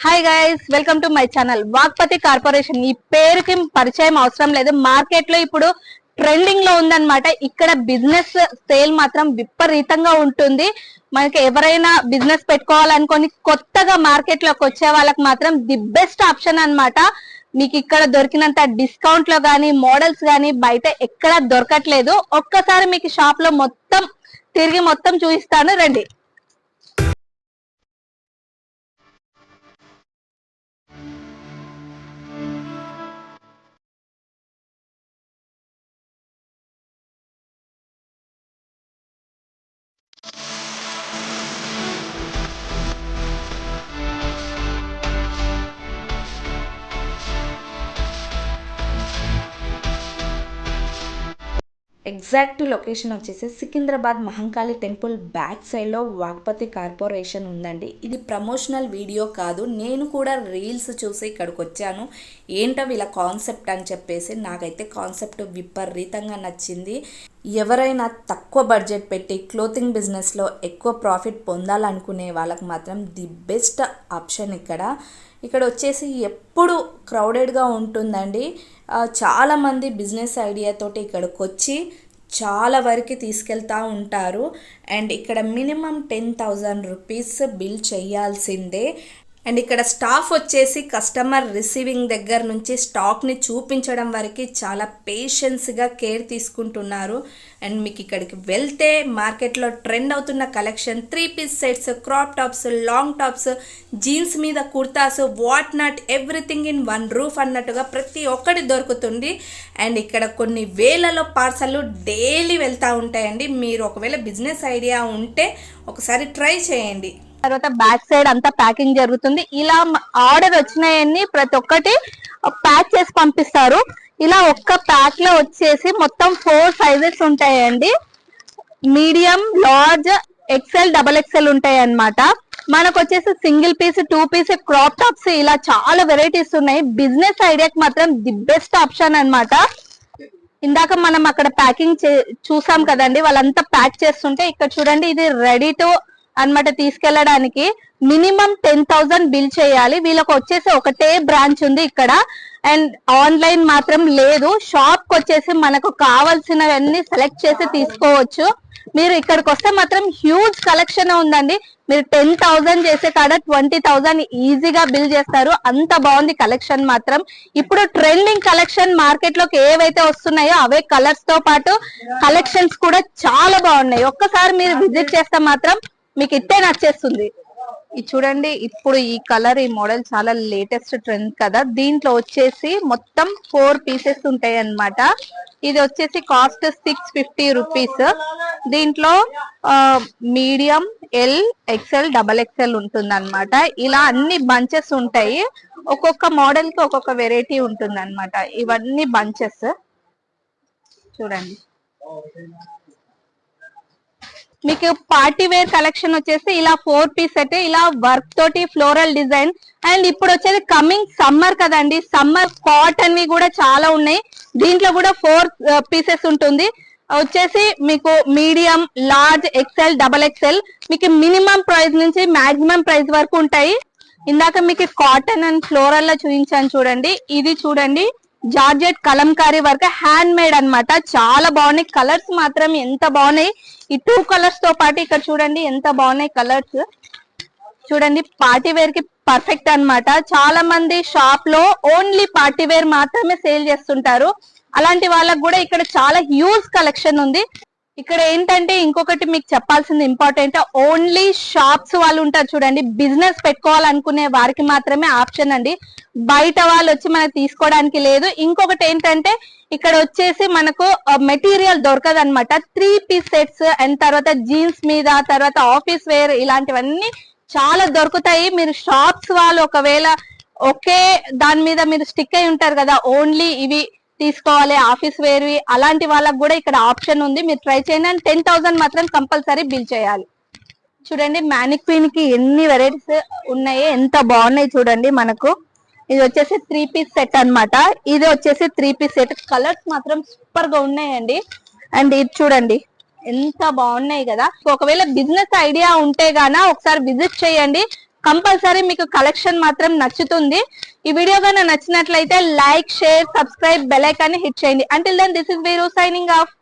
Hi guys, welcome to my channel. Vagpati corporation ఈ పేరుకి పరిచయం అవసరం లేదు. మార్కెట్ లో ఇప్పుడు ట్రెండింగ్ లో ఉందన్నమాట. ఇక్కడ బిజినెస్ సేల్ మాత్రం విపరీతంగా ఉంటుంది. మనకి ఎవరైనా బిజినెస్ పెట్టుకోవాలనుకొని కొత్తగా మార్కెట్ లోకి వచ్చే వాళ్ళకి మాత్రం ది బెస్ట్ ఆప్షన్ అన్నమాట. మీకు ఇక్కడ దొరికినంత డిస్కౌంట్ లో గానీ మోడల్స్ గానీ బయట ఎక్కడ దొరకట్లేదు. ఒక్కసారి మీకు షాప్ లో తిరిగి మొత్తం చూపిస్తాను, రండి. ఎగ్జాక్ట్ లొకేషన్ వచ్చేసి సికింద్రాబాద్ మహంకాళి టెంపుల్ బ్యాక్ సైడ్లో వాగ్పతి కార్పొరేషన్ ఉందండి. ఇది ప్రమోషనల్ వీడియో కాదు, నేను కూడా రీల్స్ చూసి ఇక్కడికి వచ్చాను. ఏంటో వీళ్ళ కాన్సెప్ట్ అని చెప్పేసి నాకైతే కాన్సెప్ట్ విపరీతంగా నచ్చింది. ఎవరైనా తక్కువ బడ్జెట్ పెట్టి క్లోతింగ్ బిజినెస్లో ఎక్కువ ప్రాఫిట్ పొందాలనుకునే వాళ్ళకి మాత్రం ది బెస్ట్ ఆప్షన్ ఇక్కడ వచ్చేసి ఎప్పుడు క్రౌడెడ్గా ఉంటుందండి. చాలామంది బిజినెస్ ఐడియాతోటి ఇక్కడికి వచ్చి చాలా వరకు తీసుకెళ్తూ ఉంటారు. అండ్ ఇక్కడ మినిమం 10,000 రూపీస్ బిల్ చేయాల్సిందే. అండ్ ఇక్కడ స్టాఫ్ వచ్చేసి కస్టమర్ రిసీవింగ్ దగ్గర నుంచి స్టాక్ని చూపించడం వరకు చాలా పేషెన్స్గా కేర్ తీసుకుంటున్నారు. అండ్ మీకు ఇక్కడికి వెళ్తే మార్కెట్లో ట్రెండ్ అవుతున్న collection 3 piece sets, crop tops, long tops, jeans మీద kurtas, what not everything in one roof అన్నట్టుగా ప్రతి ఒక్కటి దొరుకుతుంది. అండ్ ఇక్కడ కొన్ని వేలలో పార్సల్ డైలీ వెళ్తూ ఉంటాయండి. మీరు ఒకవేళ బిజినెస్ ఐడియా ఉంటే ఒకసారి ట్రై చేయండి. తర్వాత బ్యాక్ సైడ్ అంతా ప్యాకింగ్ జరుగుతుంది. ఇలా ఆర్డర్ వచ్చినాయన్ని ప్రతి ఒక్కటి ప్యాక్ చేసి పంపిస్తారు. ఇలా ఒక్క ప్యాక్ లో వచ్చేసి మొత్తం 4 సైజెస్ ఉంటాయండి. Medium, large, XL, double XL ఉంటాయి అన్నమాట. మనకు వచ్చేసి single piece, 2 piece, crop tops ఇలా చాలా వెరైటీస్ ఉన్నాయి. బిజినెస్ ఐడియాకి మాత్రం ది బెస్ట్ ఆప్షన్ అన్నమాట. ఇందాక మనం అక్కడ ప్యాకింగ్ చూసాం కదండి, వాళ్ళంతా ప్యాక్ చేస్తుంటే ఇక్కడ చూడండి, ఇది రెడీ టు అన్నమాట తీసుకెళ్లడానికి. మినిమం 10,000 బిల్ చేయాలి. వీళ్ళకి వచ్చేసి ఒకటే బ్రాంచ్ ఉంది ఇక్కడ. అండ్ ఆన్లైన్ మాత్రం లేదు. షాప్ కి వచ్చేసి మనకు కావాల్సినవన్నీ సెలెక్ట్ చేసి తీసుకోవచ్చు. మీరు ఇక్కడికి వస్తే మాత్రం హ్యూజ్ కలెక్షన్ ఉందండి. మీరు 10,000 చేసే కాడ 20,000 ఈజీగా బిల్ చేస్తారు. అంత బాగుంది కలెక్షన్ మాత్రం. ఇప్పుడు ట్రెండింగ్ కలెక్షన్ మార్కెట్ లోకి ఏవైతే వస్తున్నాయో అవే కలర్స్ తో పాటు కలెక్షన్స్ కూడా చాలా బాగున్నాయి. ఒక్కసారి మీరు విజిట్ చేస్తే మాత్రం మీకు ఇట్టే నచ్చేస్తుంది. ఇది చూడండి, ఇప్పుడు ఈ కలర్, ఈ మోడల్ చాలా లేటెస్ట్ ట్రెండ్ కదా. దీంట్లో వచ్చేసి మొత్తం 4 పీసెస్ ఉంటాయి అన్నమాట. ఇది వచ్చేసి కాస్ట్ 650 రూపీస్. దీంట్లో medium, L, XL, double XL ఉంటుంది అన్నమాట. ఇలా అన్ని బంచెస్ ఉంటాయి. ఒక్కొక్క మోడల్ కి ఒక్కొక్క వెరైటీ ఉంటుంది అన్నమాట. ఇవన్నీ బంచెస్ చూడండి. మీకు పార్టీ వేర్ కలెక్షన్ వచ్చేసి ఇలా 4 పీస్ సెట్, ఇలా వర్క్ తోటి ఫ్లోరల్ డిజైన్. అండ్ ఇప్పుడు వచ్చేది కమింగ్ సమ్మర్ కదండి, సమ్మర్ కాటన్ వి కూడా చాలా ఉన్నాయి. దీంట్లో కూడా 4 పీసెస్ ఉంటుంది. వచ్చేసి మీకు medium, large, XL, double XL. మీకు మినిమం ప్రైస్ నుంచి మాక్సిమం ప్రైస్ వరకు ఉంటాయి. ఇందాక మీకు కాటన్ అండ్ ఫ్లోరల్ లో చూపించాను చూడండి. ఇది చూడండి, georgette Kalamkari work, hand made అన్నమాట. చాలా బాగున్నాయి. కలర్స్ మాత్రం ఎంత బాగున్నాయి. ఈ 2 కలర్స్ తో పాటు ఇక్కడ చూడండి ఎంత బాగున్నాయి కలర్స్. చూడండి, పార్టీ వేర్ కి పర్ఫెక్ట్ అన్నమాట. చాలా మంది షాప్ లో ఓన్లీ పార్టీ వేర్ మాత్రమే సేల్ చేస్తుంటారు. అలాంటి వాళ్ళకు కూడా ఇక్కడ చాలా హ్యూజ్ కలెక్షన్ ఉంది. ఇక్కడ ఏంటంటే ఇంకొకటి మీకు చెప్పాల్సింది ఇంపార్టెంట్, ఓన్లీ షాప్స్ వాళ్ళు ఉంటారు చూడండి, బిజినెస్ పెట్టుకోవాలనుకునే వారికి మాత్రమే ఆప్షన్ అండి. బయట వాళ్ళు వచ్చి మనకు తీసుకోవడానికి లేదు. ఇంకొకటి ఏంటంటే ఇక్కడ వచ్చేసి మనకు మెటీరియల్ దొరకదు అనమాట. 3 పీస్ సెట్స్ అండ్ తర్వాత జీన్స్ మీద, తర్వాత ఆఫీస్ వేర్, ఇలాంటివన్నీ చాలా దొరుకుతాయి. మీరు షాప్స్ వాళ్ళు ఒకవేళ ఒకే దాని మీద మీరు స్టిక్ అయి ఉంటారు కదా, ఓన్లీ ఇవి తీసుకోవాలి ఆఫీస్ వేర్వి, అలాంటి వాళ్ళకి కూడా ఇక్కడ ఆప్షన్ ఉంది. మీరు ట్రై చేయండి. అండ్ 10,000 మాత్రం కంపల్సరీ బిల్ చేయాలి. చూడండి, మ్యానిక్వీన్ కి ఎన్ని వెరైటీస్ ఉన్నాయి, ఎంత బాగున్నాయి చూడండి. మనకు ఇది వచ్చేసి 3 పీస్ సెట్ అన్నమాట. ఇది వచ్చేసి 3 పీస్ సెట్. కలర్స్ మాత్రం సూపర్ గా ఉన్నాయండి. అండ్ ఇది చూడండి ఎంత బాగున్నాయి కదా. ఒకవేళ బిజినెస్ ఐడియా ఉంటే గానా ఒకసారి విజిట్ చేయండి. కంపల్సరీ మీకు కలెక్షన్ మాత్రం నచ్చుతుంది. ఈ వీడియో కనుక నచ్చినట్లయితే like, share, subscribe, bell icon ని హిట్ చేయండి. అంటిల్ దెన్ దిస్ ఇస్ వీరు సైనింగ్ ఆఫ్.